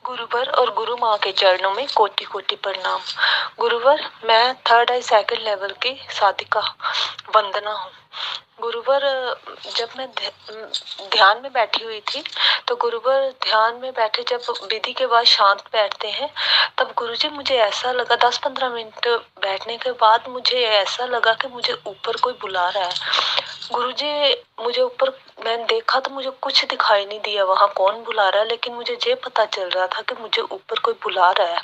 गुरुवर और गुरु माँ के चरणों में कोटि कोटि प्रणाम। गुरुवर, मैं थर्ड आई सेकंड लेवल की साधिका वंदना हूँ। गुरुवर, जब मैं ध्यान में बैठी हुई थी तो गुरुवर ध्यान में बैठे जब विधि के बाद शांत बैठते हैं तब गुरुजी मुझे ऐसा लगा 10-15 मिनट बैठने के बाद मुझे ऐसा लगा कि मुझे ऊपर कोई बुला रहा है। गुरुजी मुझे ऊपर, मैंने देखा तो मुझे कुछ दिखाई नहीं दिया वहां कौन बुला रहा है, लेकिन मुझे ये पता चल रहा था कि मुझे ऊपर कोई बुला रहा है।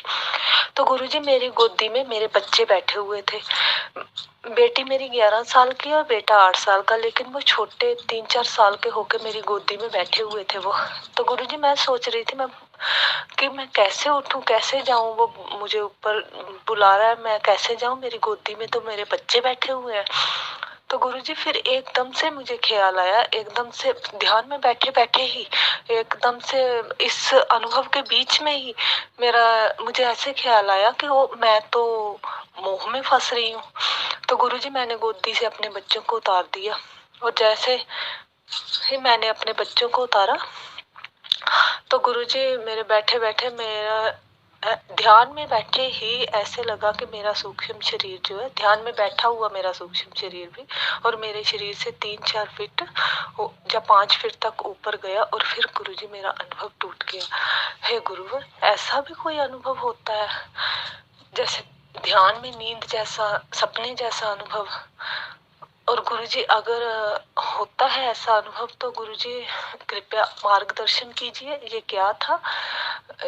तो गुरुजी मेरी गोदी में मेरे बच्चे बैठे हुए थे। बेटी मेरी 11 साल की और बेटा 8 साल का, लेकिन वो छोटे 3-4 साल के होके मेरी गोदी में बैठे हुए थे वो। तो गुरुजी मैं सोच रही थी मैं कैसे उठूं, कैसे जाऊं, वो मुझे ऊपर बुला रहा है, मैं कैसे जाऊं, मेरी गोदी में तो मेरे बच्चे बैठे हुए हैं। तो गुरुजी फिर एकदम से मुझे ख्याल आया, एकदम से ध्यान में बैठे बैठे ही एकदम से इस अनुभव के बीच में ही मुझे ऐसे ख्याल आया कि वो मैं तो मोह में फंस रही हूँ। तो गुरुजी मैंने गोदी से अपने बच्चों को उतार दिया और जैसे ही मैंने अपने बच्चों को उतारा तो गुरुजी मेरे बैठे बैठे ध्यान में बैठे ही ऐसे लगा कि मेरा सूक्ष्म शरीर जो है, ध्यान में बैठा हुआ मेरा सूक्ष्म शरीर भी और मेरे शरीर से 3-4 फीट या 5 फीट तक ऊपर गया और फिर गुरुजी मेरा अनुभव टूट गया। हे गुरुवर, ऐसा भी कोई अनुभव होता है, जैसे ध्यान में नींद जैसा, सपने जैसा अनुभव। और गुरुजी अगर होता है ऐसा अनुभव तो गुरुजी कृपया मार्गदर्शन कीजिए, ये क्या था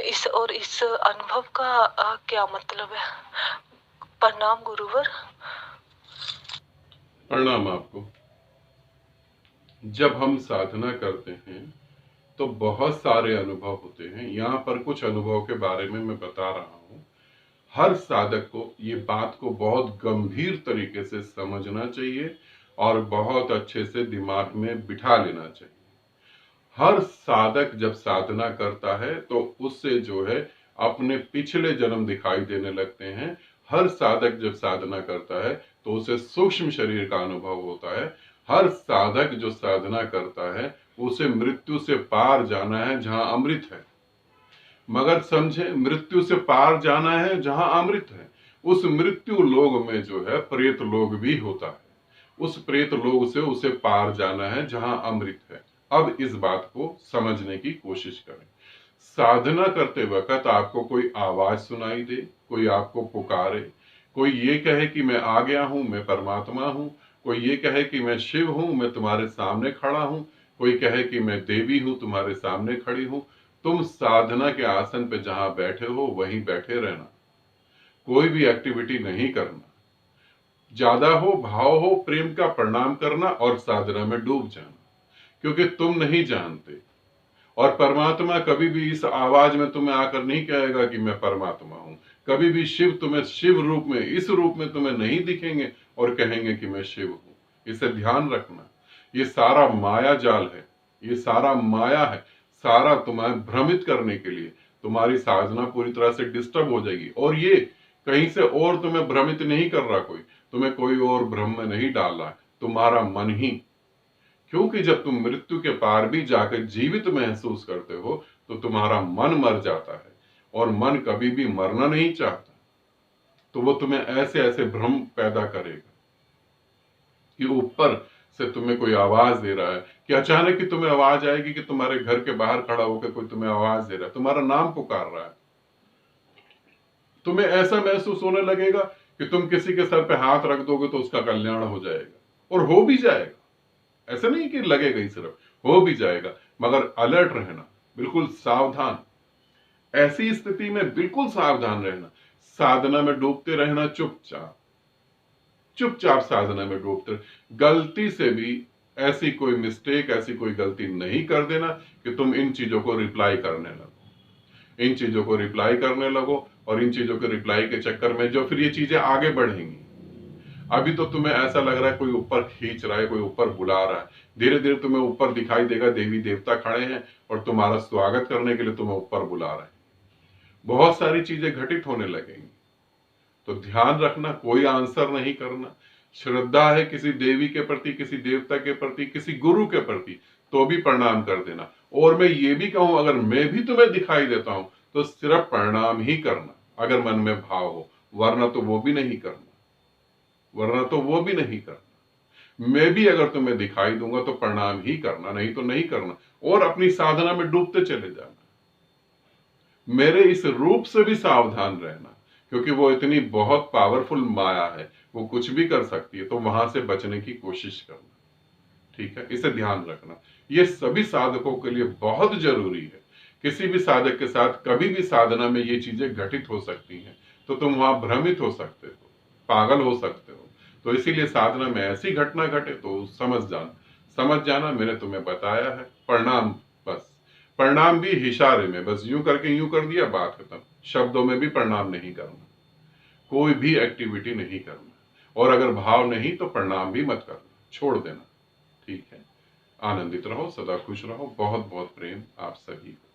इस अनुभव का क्या मतलब है। प्रणाम गुरुवर। प्रणाम आपको। जब हम साधना करते हैं तो बहुत सारे अनुभव होते हैं। यहाँ पर कुछ अनुभव के बारे में मैं बता रहा हूँ। हर साधक को ये बात को बहुत गंभीर तरीके से समझना चाहिए और बहुत अच्छे से दिमाग में बिठा लेना चाहिए। हर साधक जब साधना करता है तो उससे जो है अपने पिछले जन्म दिखाई देने लगते हैं। हर साधक जब साधना करता है तो उसे सूक्ष्म शरीर का अनुभव होता है। हर साधक जो साधना करता है उसे मृत्यु से पार जाना है जहां अमृत है। मगर समझे, मृत्यु से पार जाना है जहां अमृत है। उस मृत्यु लोग में जो है प्रेत लोग भी होता है। उस प्रेत लोग से उसे पार जाना है जहां अमृत है। अब इस बात को समझने की कोशिश करें। साधना करते वक्त आपको कोई आवाज सुनाई दे, कोई आपको पुकारे, कोई ये कहे कि मैं आ गया हूं, मैं परमात्मा हूं, कोई ये कहे कि मैं शिव हूं, मैं तुम्हारे सामने खड़ा हूं, कोई कहे कि मैं देवी हूं, तुम्हारे सामने खड़ी हूं। तुम साधना के आसन पे जहां बैठे हो वहीं बैठे रहना, कोई भी एक्टिविटी नहीं करना। ज्यादा हो, भाव हो, प्रेम का प्रणाम करना और साधना में डूब जाना, क्योंकि तुम नहीं जानते। और परमात्मा कभी भी इस आवाज में तुम्हें आकर नहीं कहेगा कि मैं परमात्मा हूं। कभी भी शिव तुम्हें शिव रूप में, इस रूप में तुम्हें नहीं दिखेंगे और कहेंगे कि मैं शिव हूं। इसे ध्यान रखना। ये सारा माया जाल है, ये सारा माया है, सारा तुम्हें भ्रमित करने के लिए। तुम्हारी साधना पूरी तरह से डिस्टर्ब हो जाएगी और ये कहीं से और तुम्हें भ्रमित नहीं कर रहा, तुम्हें कोई और भ्रम में नहीं डाल रहा है, तुम्हारा मन ही। क्योंकि जब तुम मृत्यु के पार भी जाकर जीवित महसूस करते हो तो तुम्हारा मन मर जाता है और मन कभी भी मरना नहीं चाहता। तो वो तुम्हें ऐसे ऐसे भ्रम पैदा करेगा कि ऊपर से तुम्हें कोई आवाज दे रहा है, कि अचानक ही तुम्हें आवाज आएगी कि तुम्हारे घर के बाहर खड़ा होकर कोई तुम्हें आवाज दे रहा है, तुम्हारा नाम पुकार रहा है। तुम्हें ऐसा महसूस होने लगेगा कि तुम किसी के सर पे हाथ रख दोगे तो उसका कल्याण हो जाएगा, और हो भी जाएगा। ऐसा नहीं कि लगेगा ही, सिर्फ हो भी जाएगा। मगर अलर्ट रहना, बिल्कुल सावधान। ऐसी स्थिति में बिल्कुल सावधान रहना। साधना में डूबते रहना, चुपचाप चुपचाप साधना में डूबते। गलती से भी ऐसी कोई मिस्टेक, ऐसी कोई गलती नहीं कर देना कि तुम इन चीजों को रिप्लाई करने लगो। इन चीजों को रिप्लाई करने लगो और इन चीजों के रिप्लाई के चक्कर में जो फिर ये चीजें आगे बढ़ेंगी। अभी तो तुम्हें ऐसा लग रहा है कोई ऊपर खींच रहा है, कोई ऊपर बुला रहा है। धीरे धीरे तुम्हें ऊपर दिखाई देगा, देवी देवता खड़े हैं और तुम्हारा स्वागत करने के लिए तुम्हें ऊपर बुला रहे हैं। बहुत सारी चीजें घटित होने लगेंगी। तो ध्यान रखना, कोई आंसर नहीं करना। श्रद्धा है किसी देवी के प्रति, किसी देवता के प्रति, किसी गुरु के प्रति, तो भी प्रणाम कर देना। और मैं ये भी कहूं, अगर मैं भी तुम्हें दिखाई देता हूं तो सिर्फ प्रणाम ही करना अगर मन में भाव हो, वरना तो वो भी नहीं करना, वरना तो वो भी नहीं करना। मैं भी अगर तुम्हें दिखाई दूंगा तो प्रणाम ही करना, नहीं तो नहीं करना, और अपनी साधना में डूबते चले जाना। मेरे इस रूप से भी सावधान रहना, क्योंकि वो इतनी बहुत पावरफुल माया है, वो कुछ भी कर सकती है, तो वहां से बचने की कोशिश करना। ठीक है, इसे ध्यान रखना। ये सभी साधकों के लिए बहुत जरूरी है। किसी भी साधक के साथ कभी भी साधना में ये चीजें घटित हो सकती हैं, तो तुम वहां भ्रमित हो सकते हो, पागल हो सकते हो। तो इसीलिए साधना में ऐसी घटना घटे तो समझ जाना मैंने तुम्हें बताया है। प्रणाम, बस प्रणाम भी इशारे में, बस यूं करके यूं कर दिया, बात खत्म। शब्दों में भी प्रणाम नहीं करना, कोई भी एक्टिविटी नहीं करना, और अगर भाव नहीं तो प्रणाम भी मत करना, छोड़ देना। ठीक है, आनंदित रहो, सदा खुश रहो। बहुत बहुत प्रेम आप सभी को।